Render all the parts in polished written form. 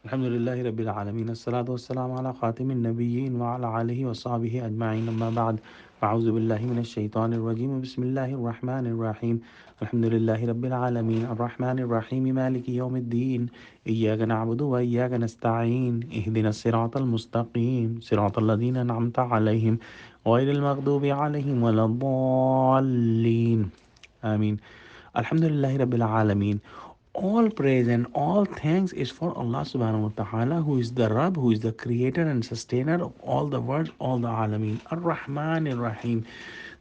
الحمد لله رب العالمين الصلاة والسلام على خاتم النبيين وعلى آله وصحبه أجمعين أما بعد فأعوذ بالله من الشيطان الرجيم بسم الله الرحمن الرحيم الحمد لله رب العالمين الرحمن الرحيم مالك يوم الدين إياك نعبد وإياك نستعين اهدنا الصراط المستقيم صراط الذين أنعمت عليهم غير المغضوب عليهم ولا الضالين آمين الحمد لله رب العالمين. All praise and all thanks is for Allah subhanahu wa ta'ala, who is the Rabb, who is the creator and sustainer of all the worlds, all the alameen. Ar-Rahman Ar-Rahim.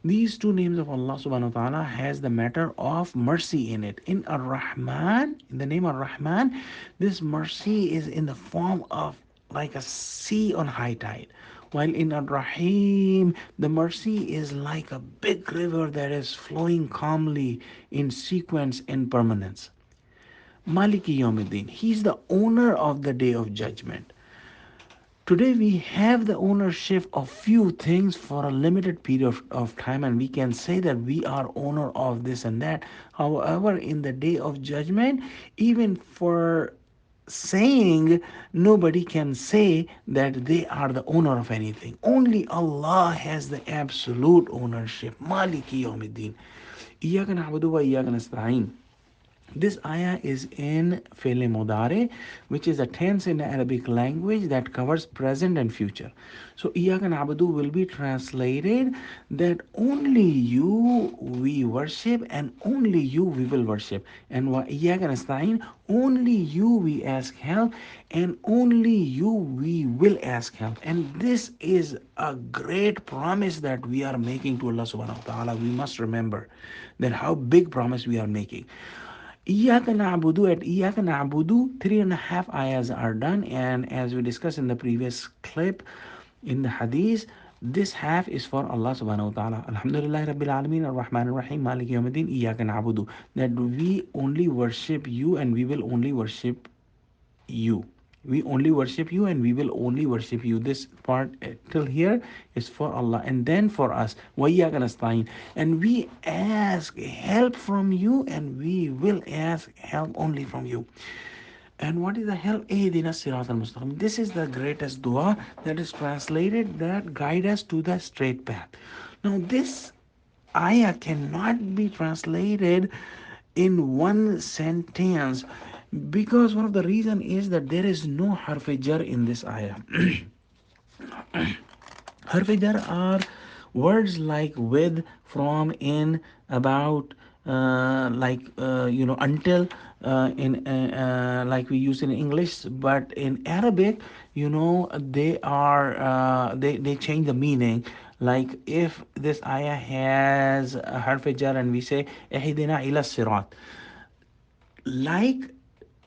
These two names of Allah subhanahu wa ta'ala has the matter of mercy in it. In Ar-Rahman, in the name Ar-Rahman, this mercy is in the form of like a sea on high tide. While in Ar-Rahim, the mercy is like a big river that is flowing calmly in sequence and permanence. Maliki Yawmiddin. He's the owner of the day of judgment. Today we have the ownership of few things for a limited period of time, and we can say that we are owner of this and that. However, in the day of judgment, even for saying, nobody can say that they are the owner of anything. Only Allah has the absolute ownership. Maliki Yawmiddin. إياك نعبد وإياك نستعين. This ayah is in Fele Modare, which is a tense in the Arabic language that covers present and future. So, Iyaka Na'budu will be translated that only you we worship and only you we will worship. And wa Iyaka Nasta'in, only you we ask help and only you we will ask help. And this is a great promise that we are making to Allah subhanahu wa ta'ala. We must remember that how big promise we are making. Iyaka na'budu, at Iyaka na'budu, 3.5 ayahs are done, and as we discussed in the previous clip in the hadith, this half is for Allah subhanahu wa ta'ala. Alhamdulillah Rabbil Alameen Ar-Rahman Ar-Rahim Malik Yawmiddin Iyaka na'budu. That we only worship you and we will only worship you. We only worship you and we will only worship you. This part till here is for Allah and then for us. وَإِيَّاكَ نَسْتَعِينُ. And we ask help from you and we will ask help only from you. And what is the help? اهدنا الصراط المستقيم. This is the greatest dua that is translated that guide us to the straight path. Now this ayah cannot be translated in one sentence because one of the reason is that there is no harf jar in this ayah. Harf jar are words like with, from, in, about, until, in like we use in English, but in Arabic, they are they change the meaning. Like if this ayah has a harf jar and we say اهدنا ila sirat, like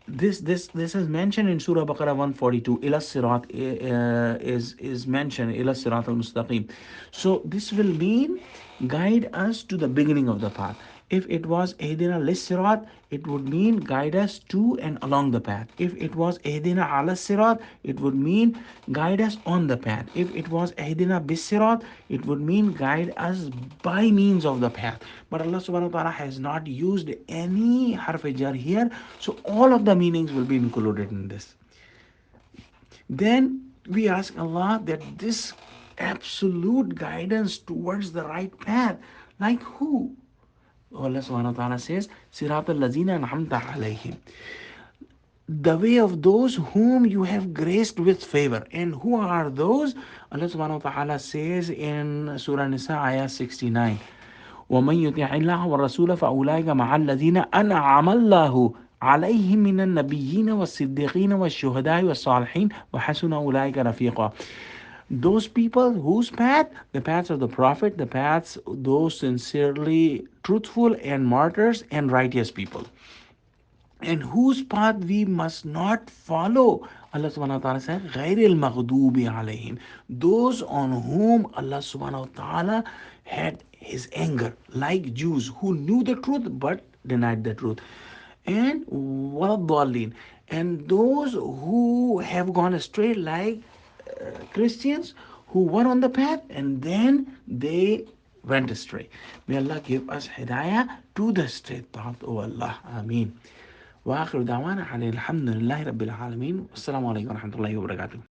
this is mentioned in Surah Baqarah 142. Ila sirat is mentioned, ila sirat al mustaqim. So this will mean guide us to the beginning of the path. If it was ehdina lis sirat, it would mean guide us to and along the path. If it was ehdina ala sirat, it would mean guide us on the path. If it was ehdina bis sirat, it would mean guide us by means of the path. But Allah subhanahu wa ta'ala has not used any harf jar here, so all of the meanings will be included in this. Then we ask Allah that this absolute guidance towards the right path, like who? Allah subhanahu wa ta'ala says, Sirat al-lazina an'amta alayhim. The way of those whom you have graced with favor. And who are those? Allah subhanahu wa ta'ala says in Surah Nisa, ayah 69. ومن يطع الله والرسول فأولئك مع الذين أنعم الله عليهم من النبيين والصديقين والشهداء والصالحين وحسن أولئك رفيقا. Those people whose path, the paths of the prophet, the paths those sincerely truthful and martyrs and righteous people, and whose path we must not follow. Allah subhanahu wa ta'ala said, غَيْرِ الْمَغْضُوبِ عَلَيْهِمْ. Those on whom Allah subhanahu wa ta'ala had his anger, like Jews who knew the truth but denied the truth. And وَالضَّالِّينَ. And those who have gone astray, like Christians who were on the path and then they went astray. May Allah give us hidayah to the straight path, O Allah. Ameen. وآخر دعوانا على الحمد لله رب العالمين، والسلام عليكم ورحمة الله وبركاته.